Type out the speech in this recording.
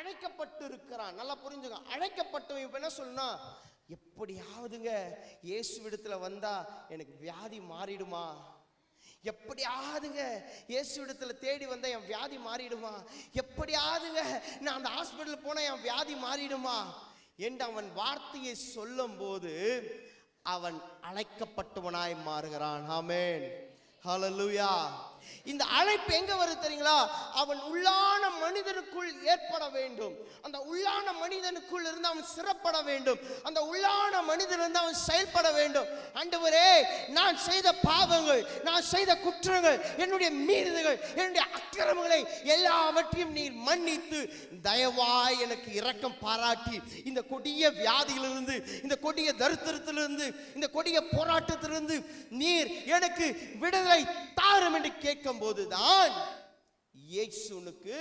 அழைக்கப்பட்டு இருக்கிறான். நல்லா புரிஞ்சுங்க. அழைக்கப்பட்டவன் இப்ப என்ன சொல்லணும், எப்படியாவதுங்க இயேசுவிடத்துல வந்தா எனக்கு வியாதி மாறிடுமா, எப்படியாவதுங்க இயேசுவிடத்துல தேடி வந்தா என் வியாதி மாறிடுமா, எப்படியாவதுங்க நான் அந்த ஹாஸ்பிட்டல் போனா என் வியாதி மாறிடுமா என்று அவன் வார்த்தையை சொல்லும் போது அவன் அழைக்கப்பட்டவனாய் மாறுகிறான். ஆமென், ஹல்லேலூயா. இந்த அழைப்பு எங்க வருது தெரியுங்களா? அவன் உள்ளான மனிதனுக்குள் ஏற்பட வேண்டும். அந்த உள்ளான மனிதனுக்குள் இருந்து அவன் சிறப்பட வேண்டும். அந்த உள்ளான மனிதன் இருந்து அவன் செயல்பட வேண்டும். ஆண்டவரே, நான் செய்த பாவங்கள், நான் செய்த குற்றங்கள், என்னுடைய மீறுதல்கள், என்னுடைய அக்கிரமங்களை எல்லாவற்றையும் நீர் மன்னித்து தயவாய் எனக்கு இரக்கம் பாராட்டி இந்த கொடிய வியாதியிலிருந்து, இந்த கொடிய தரித்திரத்திலிருந்து, இந்த கொடிய போராட்டத்திலிருந்து நீர் எனக்கு விடுதலை தாரும் என்று கேட்கும் போதுதான் இயேசுனுக்கு